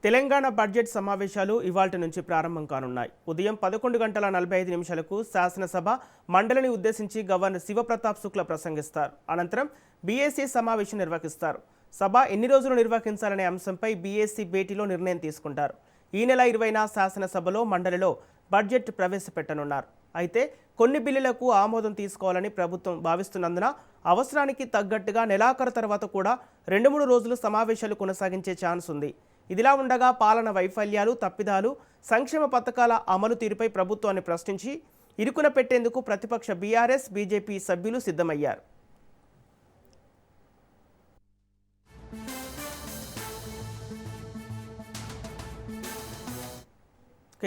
Telangana budget సమావేశాలు ఇవాల్టి నుంచి ప్రారంభం కానున్నాయి. ఉదయం 11:45 శాసనసభ మండలిని ఉద్దేశించి గవర్నర్ శివప్రతాప్ శుక్లా ప్రసంగిస్తారు. అనంతరం బీఏసీ సమావేశం నిర్వహిస్తారు. సభ ఎన్ని రోజులు నిర్వహించాలనే అంశంపై బీఏసీ భేటీలో నిర్ణయం తీసుకుంటారు. ఈ నెల 20న శాసనసభలో మండలిలో బడ్జెట్ ప్రవేశపెట్టనున్నారు. అయితే కొన్ని బిల్లులకు ఆమోదం తీసుకోవాలని ప్రభుత్వం భావిస్తున్నందున అవసరానికి తగ్గట్టుగా నెలాఖరు తర్వాత కూడా 2-3 రోజులు సమావేశాలు కొనసాగించే ఛాన్స్ ఉంది. ఇదిలా ఉండగా పాలన వైఫల్యాలు, తప్పిదాలు, సంక్షేమ పథకాల అమలు తీరుపై ప్రభుత్వాన్ని ప్రశ్నించి ఇరుకున పెట్టేందుకు ప్రతిపక్ష బీఆర్ఎస్, బీజేపీ సభ్యులు సిద్ధమయ్యారు.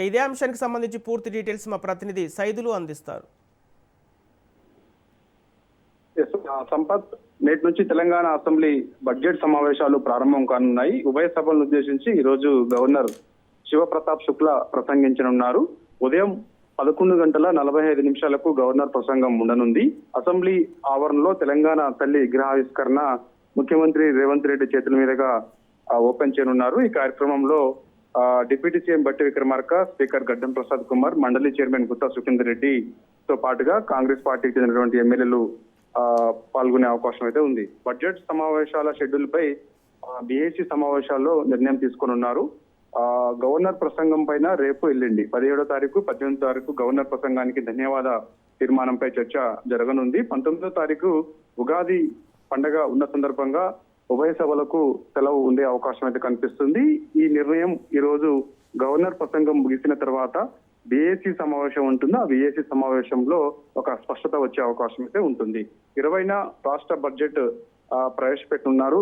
ఇదే అంశానికి సంబంధించి పూర్తి డీటెయిల్స్ మా ప్రతినిధి సైదులు అందిస్తారు. సంపత్, నేటి నుంచి తెలంగాణ అసెంబ్లీ బడ్జెట్ సమావేశాలు ప్రారంభం కానున్నాయి. ఉభయ సభలను ఉద్దేశించి ఈ రోజు గవర్నర్ శివప్రతాప్ శుక్లా ప్రసంగించనున్నారు. ఉదయం 11:45 గవర్నర్ ప్రసంగం ఉండనుంది. అసెంబ్లీ ఆవరణలో తెలంగాణ తల్లి విగ్రహావిష్కరణ ముఖ్యమంత్రి రేవంత్ రెడ్డి చేతుల మీదుగా ఓపెన్ చేయనున్నారు. ఈ కార్యక్రమంలో డిప్యూటీ సీఎం బట్టి విక్రమార్క, స్పీకర్ గడ్డం ప్రసాద్ కుమార్, మండలి చైర్మన్ గుత్తా సుఖేందర్ రెడ్డితో పాటుగా కాంగ్రెస్ పార్టీకి చెందినటువంటి ఎమ్మెల్యేలు పాల్గొనే అవకాశం అయితే ఉంది. బడ్జెట్ సమావేశాల షెడ్యూల్ పై బీఏసీ సమావేశాల్లో నిర్ణయం తీసుకోనున్నారు. గవర్నర్ ప్రసంగం పైన రేపు ఎల్లుండి 17వ తారీఖు, 18వ తారీఖు గవర్నర్ ప్రసంగానికి ధన్యవాద తీర్మానంపై చర్చ జరగనుంది. 19వ తారీఖు ఉగాది పండగ ఉన్న సందర్భంగా ఉభయ సభలకు సెలవు ఉండే అవకాశం అయితే కనిపిస్తుంది. ఈ నిర్ణయం ఈ రోజు గవర్నర్ ప్రసంగం ముగిసిన తర్వాత బీఏసీ సమావేశం ఉంటుంది. ఆ బీఏసీ సమావేశంలో ఒక స్పష్టత వచ్చే అవకాశం అయితే ఉంటుంది. 20న రాష్ట్ర బడ్జెట్ ప్రవేశపెట్టున్నారు.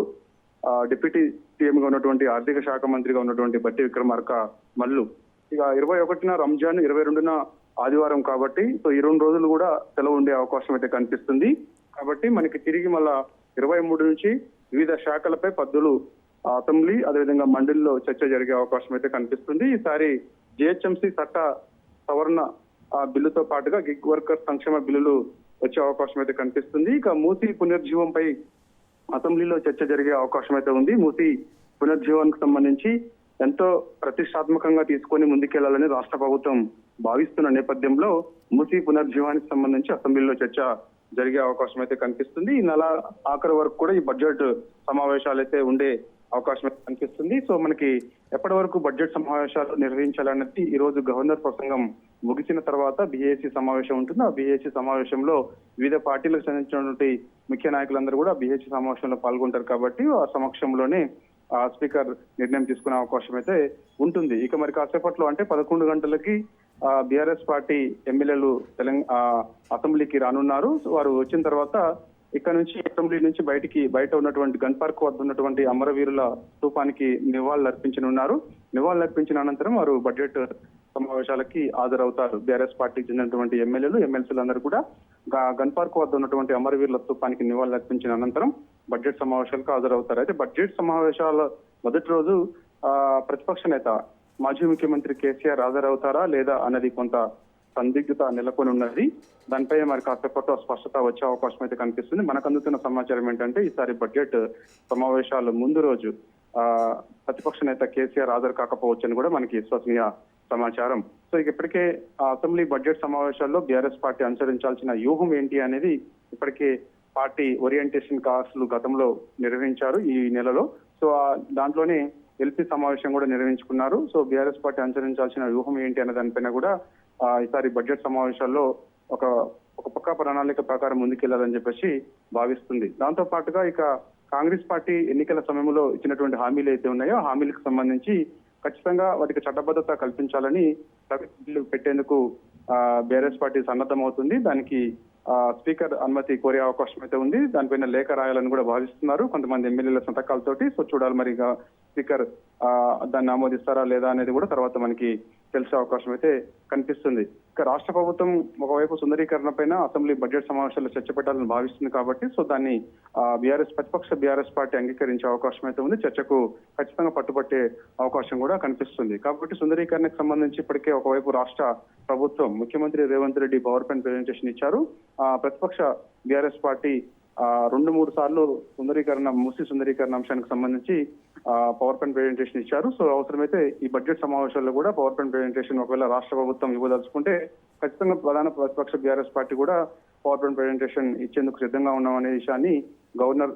డిప్యూటీ సీఎం గా ఉన్నటువంటి ఆర్థిక శాఖ మంత్రిగా ఉన్నటువంటి బట్టి విక్రమార్క మల్లు. ఇక 21న రంజాన్, 22న ఆదివారం కాబట్టి సో ఈ 2 రోజులు కూడా సెలవు ఉండే అవకాశం అయితే కనిపిస్తుంది. కాబట్టి మనకి తిరిగి మళ్ళా 23 నుంచి వివిధ శాఖలపై పద్దులు అసెంబ్లీ అదేవిధంగా మండలిలో చర్చ జరిగే అవకాశం అయితే కనిపిస్తుంది. ఈసారి జిహెచ్ఎంసీ చట్ట సవరణ బిల్లుతో పాటుగా గిగ్ వర్కర్ సంక్షేమ బిల్లులు వచ్చే అవకాశం అయితే కనిపిస్తుంది. ఇక మూసీ పునర్జీవంపై అసెంబ్లీలో చర్చ జరిగే అవకాశం అయితే ఉంది. మూసీ పునర్జీవానికి సంబంధించి ఎంతో ప్రతిష్టాత్మకంగా తీసుకొని ముందుకెళ్లాలని రాష్ట్ర ప్రభుత్వం భావిస్తున్న నేపథ్యంలో మూసీ పునర్జీవానికి సంబంధించి అసెంబ్లీలో చర్చ జరిగే అవకాశం అయితే కనిపిస్తుంది. ఈ నెల ఆఖరి వరకు కూడా ఈ బడ్జెట్ సమావేశాలు అయితే ఉండే అవకాశం అయితే కనిపిస్తుంది. సో మనకి ఎప్పటి వరకు బడ్జెట్ సమావేశాలు నిర్వహించాలన్నది ఈ రోజు గవర్నర్ ప్రసంగం ముగిసిన తర్వాత బీఏసీ సమావేశం ఉంటుంది. ఆ బీఏసీ సమావేశంలో వివిధ పార్టీలకు చెందినటువంటి ముఖ్య నాయకులందరూ కూడా బీఏసీ సమావేశంలో పాల్గొంటారు. కాబట్టి ఆ సమక్షంలోనే స్పీకర్ నిర్ణయం తీసుకునే అవకాశం అయితే ఉంటుంది. ఇక మరి కాసేపట్లో అంటే 11 గంటలకి బీఆర్ఎస్ పార్టీ ఎమ్మెల్యేలు అసెంబ్లీకి రానున్నారు. వారు వచ్చిన తర్వాత ఇక్కడ నుంచి అసెంబ్లీ నుంచి బయట ఉన్నటువంటి గన్ పార్క్ వద్ద ఉన్నటువంటి అమరవీరుల స్తూపానికి నివాళులు అర్పించనున్నారు. నివాళులు అర్పించిన అనంతరం వారు బడ్జెట్ సమావేశాలకి హాజరవుతారు. బీఆర్ఎస్ పార్టీకి చెందినటువంటి ఎమ్మెల్సీలు అందరూ కూడా గన్ పార్క్ వద్ద ఉన్నటువంటి అమరవీరుల స్తూపానికి నివాళులు అర్పించిన అనంతరం బడ్జెట్ సమావేశాలకు హాజరవుతారు. అయితే బడ్జెట్ సమావేశాల మొదటి రోజు ప్రతిపక్ష నేత మాజీ ముఖ్యమంత్రి కేసీఆర్ హాజరవుతారా లేదా అన్నది కొంత సందిగ్ధత నెలకొని ఉన్నది. దానిపై మరి కాసేపట్లో స్పష్టత వచ్చే అవకాశం అయితే కనిపిస్తుంది. మనకు అందుతున్న సమాచారం ఏంటంటే ఈసారి బడ్జెట్ సమావేశాల ముందు రోజు ప్రతిపక్ష నేత కేసీఆర్ హాజరు కాకపోవచ్చని కూడా మనకి విశ్వసనీయ సమాచారం. సో ఇక ఇప్పటికే అసెంబ్లీ బడ్జెట్ సమావేశాల్లో బీఆర్ఎస్ పార్టీ అనుసరించాల్సిన వ్యూహం ఏంటి అనేది ఇప్పటికే పార్టీ ఓరియంటేషన్ క్లాసులు గతంలో నిర్వహించారు ఈ నెలలో. సో దాంట్లోనే ఎల్పీ సమావేశం కూడా నిర్వహించుకున్నారు. సో బీఆర్ఎస్ పార్టీ అనుసరించాల్సిన వ్యూహం ఏంటి అనే దానిపైన కూడా ఈసారి బడ్జెట్ సమావేశాల్లో ఒక పక్క ప్రణాళిక ప్రకారం ముందుకెళ్లాలని చెప్పేసి భావిస్తుంది. దాంతో పాటుగా ఇక కాంగ్రెస్ పార్టీ ఎన్నికల సమయంలో ఇచ్చినటువంటి హామీలు అయితే ఉన్నాయో హామీలకు సంబంధించి ఖచ్చితంగా వాటికి చట్టబద్ధత కల్పించాలని బిల్లు పెట్టేందుకు బీఆర్ఎస్ పార్టీ సన్నద్ధమవుతుంది. దానికి స్పీకర్ అనుమతి కోరే అవకాశం అయితే ఉంది. దానిపైన లేఖ రాయాలని కూడా భావిస్తున్నారు కొంతమంది ఎమ్మెల్యేల సంతకాలతోటి. సో చూడాలి మరి స్పీకర్ దాన్ని ఆమోదిస్తారా లేదా అనేది కూడా తర్వాత మనకి తెలిసే అవకాశం అయితే కనిపిస్తుంది. ఇక రాష్ట్ర ప్రభుత్వం ఒకవైపు సుందరీకరణ పైన అసెంబ్లీ బడ్జెట్ సమావేశాల్లో చర్చ పెట్టాలని భావిస్తుంది కాబట్టి సో దాన్ని ప్రతిపక్ష బీఆర్ఎస్ పార్టీ అంగీకరించే అవకాశం అయితే ఉంది. చర్చకు ఖచ్చితంగా పట్టుబట్టే అవకాశం కూడా కనిపిస్తుంది. కాబట్టి సుందరీకరణకు సంబంధించి ఇప్పటికే ఒకవైపు రాష్ట్ర ప్రభుత్వం ముఖ్యమంత్రి Revanth Reddy power point presentation ఇచ్చారు. ప్రతిపక్ష బీఆర్ఎస్ పార్టీ 2-3 సార్లు మూసీ సుందరీకరణ అంశానికి సంబంధించి పవర్ పాయింట్ ప్రెజెంటేషన్ ఇచ్చారు. సో అవసరమైతే ఈ బడ్జెట్ సమావేశాల్లో కూడా పవర్ పాయింట్ ప్రెజెంటేషన్ ఒకవేళ రాష్ట్ర ప్రభుత్వం ఇవ్వదలుచుకుంటే ఖచ్చితంగా ప్రధాన ప్రతిపక్ష బీఆర్ఎస్ పార్టీ కూడా పవర్ పాయింట్ ప్రెజెంటేషన్ ఇచ్చేందుకు సిద్ధంగా ఉన్నామనే విషయాన్ని గవర్నర్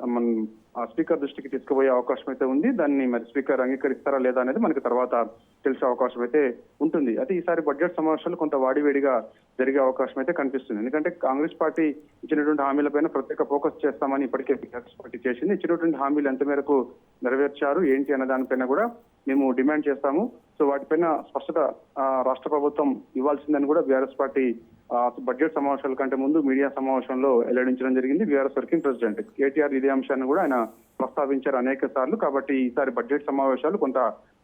స్పీకర్ దృష్టికి తీసుకుపోయే అవకాశం అయితే ఉంది. దాన్ని మరి స్పీకర్ అంగీకరిస్తారా లేదా అనేది మనకి తర్వాత తెలిసే అవకాశం అయితే ఉంటుంది. అయితే ఈసారి బడ్జెట్ సమావేశాలు కొంత వాడివేడిగా జరిగే అవకాశం అయితే కనిపిస్తుంది. ఎందుకంటే కాంగ్రెస్ పార్టీ ఇచ్చినటువంటి హామీలపైన ప్రత్యేక ఫోకస్ చేస్తామని ఇప్పటికే బీఆర్ఎస్ పార్టీ చేసింది. ఇచ్చినటువంటి హామీలు ఎంత మేరకు నెరవేర్చారు ఏంటి అన్న దానిపైన కూడా మేము డిమాండ్ చేస్తాము. సో వాటిపైన స్పష్టత రాష్ట్ర ప్రభుత్వం ఇవ్వాల్సిందని కూడా బీఆర్ఎస్ పార్టీ బడ్జెట్ సమావేశాల కంటే ముందు మీడియా సమావేశంలో వెల్లడించడం జరిగింది. బీఆర్ఎస్ వర్కింగ్ ప్రెసిడెంట్ కేటీఆర్ ఇదే అంశాన్ని కూడా ఆయన ప్రస్తావించారు అనేక సార్లు. కాబట్టి ఈసారి బడ్జెట్ సమావేశాలు కొంత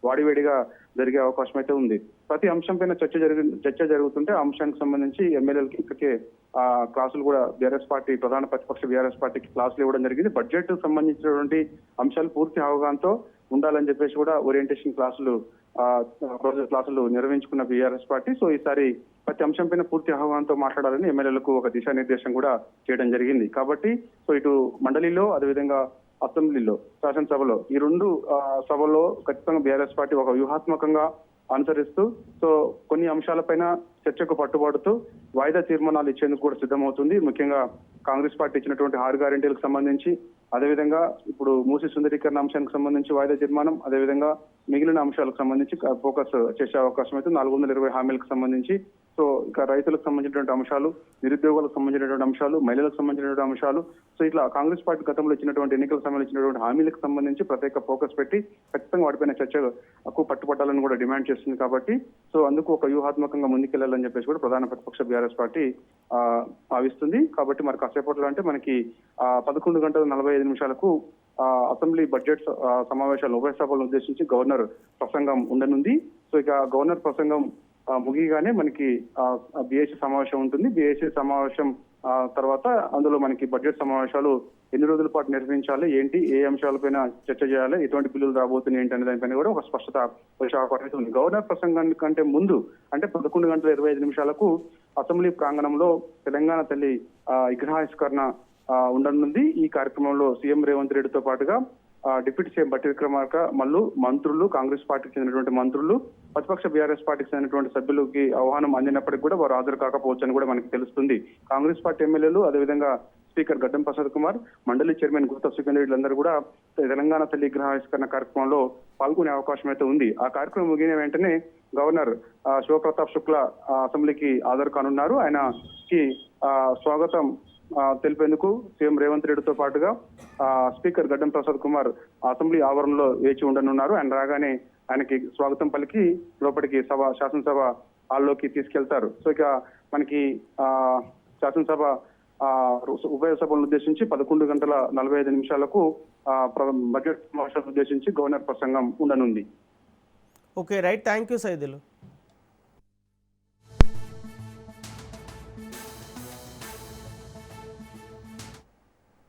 వాడివేడిగా జరిగే అవకాశం అయితే ఉంది. ప్రతి అంశం పైన చర్చ జరుగుతుంటే ఆ అంశానికి సంబంధించి ఎమ్మెల్యేలకి ఇప్పటికే క్లాసులు కూడా బీఆర్ఎస్ పార్టీ ప్రధాన ప్రతిపక్ష బీఆర్ఎస్ పార్టీకి క్లాసులు ఇవ్వడం జరిగింది. బడ్జెట్ సంబంధించినటువంటి అంశాలు పూర్తి అవగాహనతో ఉండాలని చెప్పేసి కూడా ఓరియంటేషన్ క్లాసులు నిర్వహించుకున్న బీఆర్ఎస్ పార్టీ. సో ఈసారి ప్రతి అంశం పైన పూర్తి అవగాహనతో మాట్లాడాలని ఎమ్మెల్యేలకు ఒక దిశానిర్దేశం కూడా చేయడం జరిగింది. కాబట్టి సో ఇటు మండలిలో అదేవిధంగా అసెంబ్లీలో శాసనసభలో ఈ రెండు సభల్లో ఖచ్చితంగా బీఆర్ఎస్ పార్టీ ఒక వ్యూహాత్మకంగా అనుసరిస్తూ సో కొన్ని అంశాలపైన చర్చకు పట్టుబడుతూ వాయిదా తీర్మానాలు ఇచ్చేందుకు కూడా సిద్ధమవుతుంది. ముఖ్యంగా కాంగ్రెస్ పార్టీ ఇచ్చినటువంటి 6 గ్యారెంటీలకు సంబంధించి, అదేవిధంగా ఇప్పుడు మూసి సుందరీకరణ అంశానికి సంబంధించి వాయిదా తీర్మానం, అదేవిధంగా మిగిలిన అంశాలకు సంబంధించి ఫోకస్ చేసే అవకాశం అయితే 420 హామీలకు సంబంధించి. సో ఇక రైతులకు సంబంధించినటువంటి అంశాలు, నిరుద్యోగులకు సంబంధించినటువంటి అంశాలు, మహిళలకు సంబంధించినటువంటి అంశాలు, సో ఇట్లా కాంగ్రెస్ పార్టీ గతంలో ఇచ్చినటువంటి ఎన్నికలకు సంబంధించినటువంటి హామీలకు సంబంధించి ప్రత్యేక ఫోకస్ పెట్టి ఖచ్చితంగా వాటిపైన చర్చకు పట్టుబట్టాలని కూడా డిమాండ్ చేస్తుంది. కాబట్టి సో అందుకు ఒక వ్యూహాత్మకంగా ముందుకెళ్లాలని చెప్పేసి కూడా ప్రధాన ప్రతిపక్ష బీఆర్ఎస్ పార్టీ భావిస్తుంది. కాబట్టి మరి కాసేపట్లో అంటే మనకి 11:45 అసెంబ్లీ బడ్జెట్ సమావేశాలు ఉభయ సభలను ఉద్దేశించి గవర్నర్ ప్రసంగం ఉండనుంది. సో ఇక గవర్నర్ ప్రసంగం ముగియగానే మనకి బీఏసీ సమావేశం ఉంటుంది. బీఏసీ సమావేశం తర్వాత అందులో మనకి బడ్జెట్ సమావేశాలు ఎన్ని రోజుల పాటు నిర్వహించాలి, ఏంటి, ఏ అంశాలపైన చర్చ చేయాలి, ఎటువంటి బిల్లులు రాబోతున్నాయి ఏంటి అనే దానిపైన కూడా ఒక స్పష్టత వచ్చే అవకాశం ఉంది. గవర్నర్ ప్రసంగానికంటే ముందు అంటే 11:25 అసెంబ్లీ ప్రాంగణంలో తెలంగాణ తల్లి విగ్రహావిష్కరణ ఉండనుంది. ఈ కార్యక్రమంలో సీఎం రేవంత్ రెడ్డితో పాటుగా డిప్యూటీ సీఎం బట్టి విక్రమార్క, మల్లు మంత్రులు, కాంగ్రెస్ పార్టీకి చెందినటువంటి మంత్రులు, ప్రతిపక్ష బీఆర్ఎస్ పార్టీకి చెందినటువంటి సభ్యులకి ఆహ్వానం అందినప్పటికీ కూడా వారు హాజరు కాకపోవచ్చని కూడా మనకి తెలుస్తుంది. కాంగ్రెస్ పార్టీ ఎమ్మెల్యేలు, అదేవిధంగా స్పీకర్ గడ్డం ప్రసాద్ కుమార్, మండలి చైర్మన్ గుత్తా సుఖేందర్ రెడ్డిలందరూ కూడా తెలంగాణ తల్లి విగ్రహావిష్కరణ కార్యక్రమంలో పాల్గొనే అవకాశం అయితే ఉంది. ఆ కార్యక్రమం ముగిన వెంటనే గవర్నర్ శివప్రతాప్ శుక్లా అసెంబ్లీకి హాజరు కానున్నారు. ఆయనకి స్వాగతం తెలిపేందుకు సీఎం రేవంత్ రెడ్డితో పాటుగా స్పీకర్ గడ్డం ప్రసాద్ కుమార్ అసెంబ్లీ ఆవరణలో వేచి ఉండనున్నారు. ఆయన రాగానే ఆయనకి స్వాగతం పలికి లోపలికి శాసనసభ హాల్లోకి తీసుకెళ్తారు. సో ఇక మనకి శాసనసభ ఉభయ సభలను ఉద్దేశించి 11:45 బడ్జెట్ సమావేశాలను ఉద్దేశించి గవర్నర్ ప్రసంగం ఉండనుంది. Okay right, thank you Saidulu.